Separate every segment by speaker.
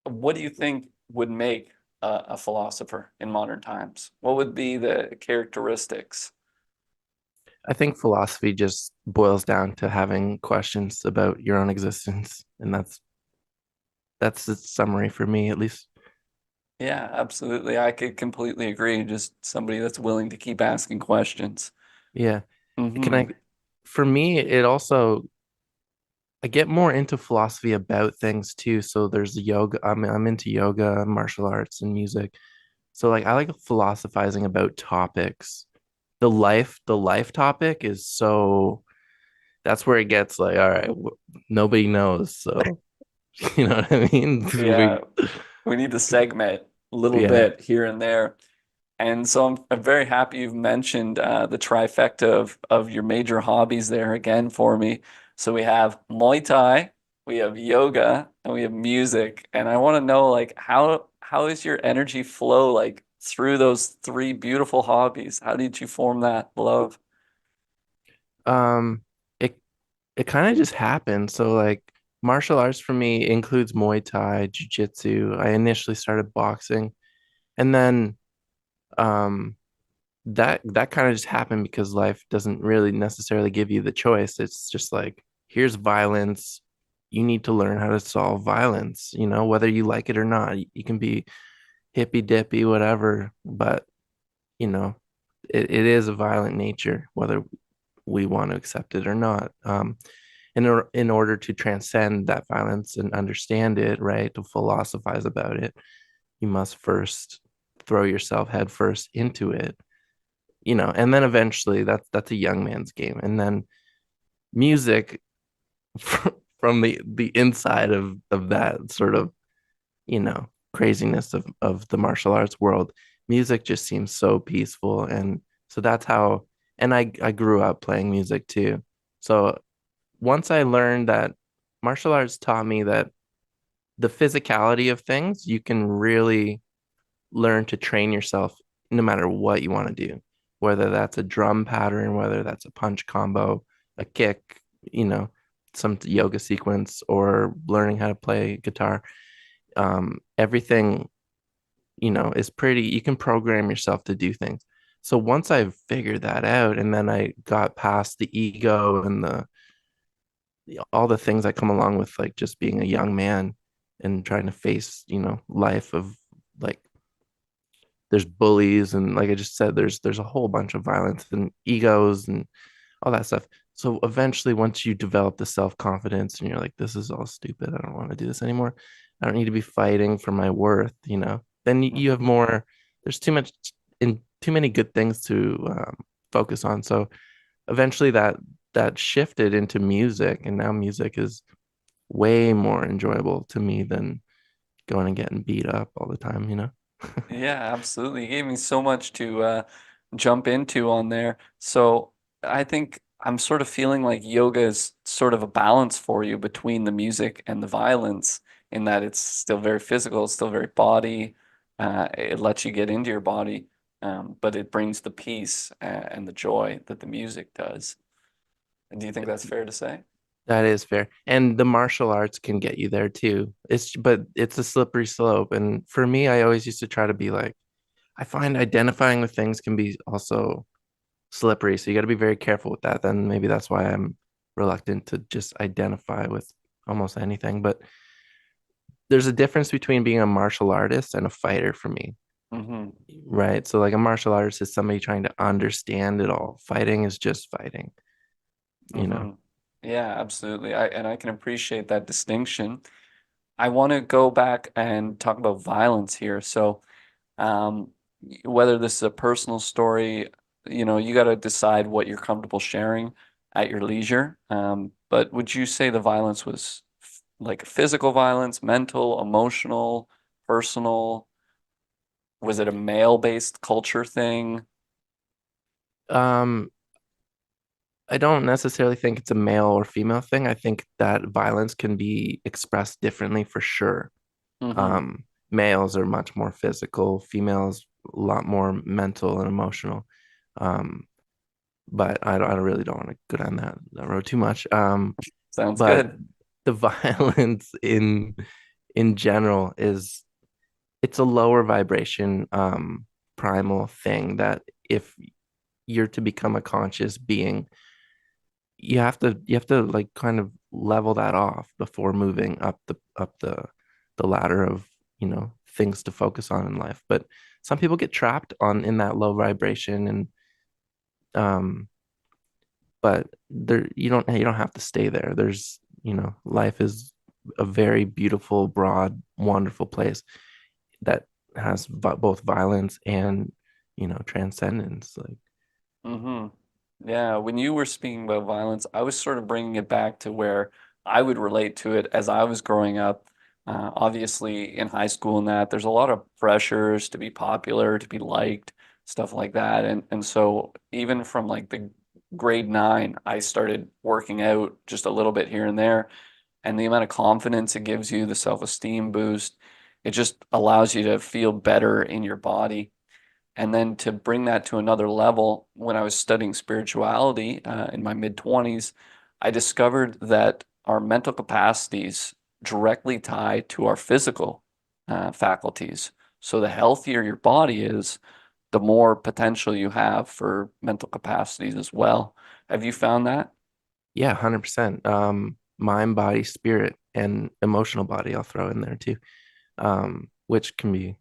Speaker 1: what do you think would make a philosopher in modern times? What would be the characteristics?
Speaker 2: I think philosophy just boils down to having questions about your own existence, and that's the summary for me, at least.
Speaker 1: Yeah, absolutely. I could completely agree. Just somebody that's willing to keep asking questions.
Speaker 2: Yeah. Can
Speaker 1: Hmm.
Speaker 2: I, for me, it also I get more into philosophy about things too. So there's yoga. I'm into yoga, martial arts, and music. So like I like philosophizing about topics. The life topic is so that's where it gets like, all right, nobody knows. So you know what I mean?
Speaker 1: Yeah, we need to segment a little
Speaker 2: Yeah.
Speaker 1: bit here and there. And so I'm very happy you've mentioned the trifecta of your major hobbies there again for me. So we have Muay Thai, we have yoga, and we have music. And I want to know like how is your energy flow like through those three beautiful hobbies? How did you form that love?
Speaker 2: Um, it it kind of just happened. So like martial arts for me includes Muay Thai, Jiu-Jitsu. I initially started boxing, and then um that kind of just happened because life doesn't really necessarily give you the choice. It's just like, here's violence. You need to learn how to solve violence, whether you like it or not. You can be hippy dippy, whatever, but you know, it is a violent nature, whether we want to accept it or not. In order to transcend that violence and understand it, right, to philosophize about it, you must first throw yourself headfirst into it, and then eventually that's a young man's game. And then music from the inside of that sort of, craziness of the martial arts world, music just seems so peaceful. And so that's how, and I grew up playing music too. So once I learned that martial arts taught me that the physicality of things, you can really learn to train yourself no matter what you want to do, whether that's a drum pattern, whether that's a punch combo, a kick, you know, some yoga sequence, or learning how to play guitar. Everything, is pretty, you can program yourself to do things. So once I figured that out, and then I got past the ego and all the things that come along with like just being a young man and trying to face, life of like there's bullies, and like I just said, there's a whole bunch of violence and egos and all that stuff. So eventually, once you develop the self-confidence and you're like, this is all stupid, I don't want to do this anymore. I don't need to be fighting for my worth, then you have
Speaker 1: Mhm.
Speaker 2: more, there's too many good things to focus on. So eventually that shifted into music, and now music is way more enjoyable to me than going and getting beat up all the time.
Speaker 1: Yeah, absolutely. You gave me so much to jump into on there. So I think I'm sort of feeling like yoga is sort of a balance for you between the music and the violence, in that it's still very physical, it's still very body. It lets you get into your body, but it brings the peace and the joy that the music does. And do you think that's fair to say?
Speaker 2: That is fair. And the martial arts can get you there too. But it's a slippery slope. And for me, I always used to try to be like, I find identifying with things can be also slippery. So you got to be very careful with that. Then maybe that's why I'm reluctant to just identify with almost anything. But there's a difference between being a martial artist and a fighter for me,
Speaker 1: Hmm.
Speaker 2: right? So like a martial artist is somebody trying to understand it all. Fighting is just fighting, you know.
Speaker 1: Hmm. Yeah, absolutely. I can appreciate that distinction. I want to go back and talk about violence here. So, um, whether this is a personal story, you got to decide what you're comfortable sharing at your leisure. But would you say the violence was like physical violence, mental, emotional, personal? Was it a male-based culture thing?
Speaker 2: Um, I don't necessarily think it's a male or female thing. I think that violence can be expressed differently for sure.
Speaker 1: Hmm.
Speaker 2: Males are much more physical, females a lot more mental and emotional. Um, but I really don't want to go down that road too much.
Speaker 1: Sounds
Speaker 2: But
Speaker 1: good.
Speaker 2: the violence in general is it's a lower vibration primal thing that if you're to become a conscious being, you have to like kind of level that off before moving up the ladder of, things to focus on in life. But some people get trapped on in that low vibration and um but there you don't have to stay there. Life is a very beautiful, broad, wonderful place that has both violence and transcendence. Like,
Speaker 1: Hmm. Yeah, when you were speaking about violence, I was sort of bringing it back to where I would relate to it as I was growing up. Obviously, in high school and that, there's a lot of pressures to be popular, to be liked, stuff like that. And so even from like the grade nine, I started working out just a little bit here and there. And the amount of confidence it gives you, the self-esteem boost, it just allows you to feel better in your body. And then to bring that to another level, when I was studying spirituality in my mid 20s, I discovered that our mental capacities directly tie to our physical faculties. So the healthier your body is, the more potential you have for mental capacities as well. Have you found that?
Speaker 2: yeah, 100%. Mind, body, spirit, and emotional body I'll throw in there too. Which can be,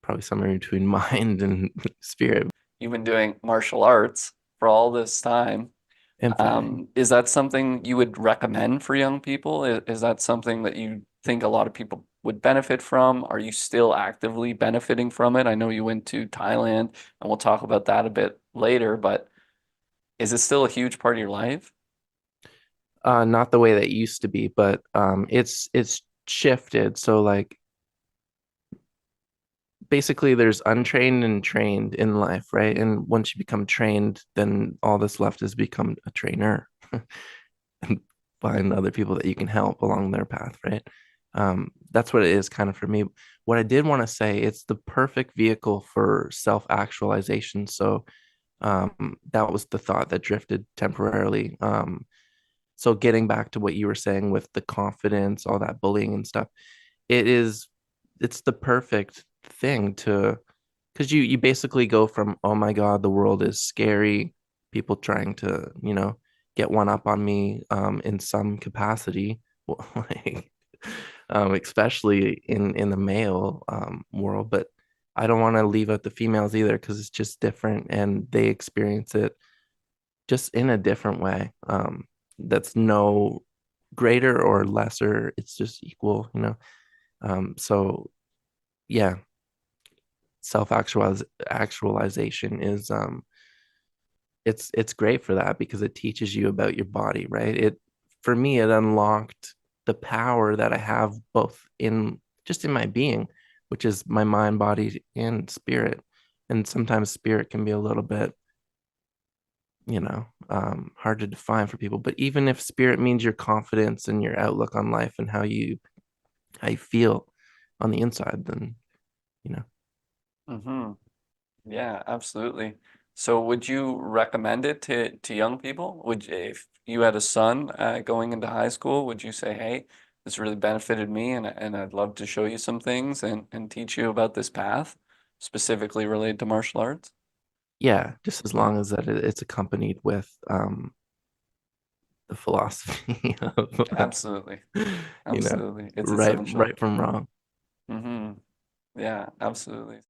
Speaker 2: probably somewhere between mind and spirit.
Speaker 1: You've been doing martial arts for all this time.
Speaker 2: Infinitely.
Speaker 1: Is that something you would recommend for young people? Is that something that you think a lot of people would benefit from? Are you still actively benefiting from it? I know you went to Thailand, and we'll talk about that a bit later, but is it still a huge part of your life?
Speaker 2: Not the way that it used to be, but it's shifted. So like basically there's untrained and trained in life, right? And once you become trained, then all that's left is become a trainer and find other people that you can help along their path, right? That's what it is kind of for me. What I did want to say, it's the perfect vehicle for self-actualization. So that was the thought that drifted temporarily. So getting back to what you were saying with the confidence, all that bullying and stuff, it is it's the perfect thing to because you basically go from, oh my God, the world is scary, people trying to, get one up on me in some capacity, like especially in the male world. But I don't want to leave out the females either because it's just different and they experience it just in a different way. That's no greater or lesser, it's just equal, so yeah, self actualization is it's great for that because it teaches you about your body, right? It For me, it unlocked the power that I have both in just in my being, which is my mind, body, and spirit. And sometimes spirit can be a little bit, hard to define for people. But even if spirit means your confidence and your outlook on life and how you feel on the inside, then you know
Speaker 1: Hmm. Yeah, absolutely. So would you recommend it to young people? If you had a son going into high school, would you say, "Hey, this really benefited me, and I'd love to show you some things and teach you about this path, specifically related to martial arts?"
Speaker 2: yeah, just as long as that it's accompanied with the philosophy of
Speaker 1: Absolutely.
Speaker 2: you know
Speaker 1: Absolutely. It's
Speaker 2: right
Speaker 1: essential.
Speaker 2: right from wrong.
Speaker 1: Hmm. Yeah, absolutely.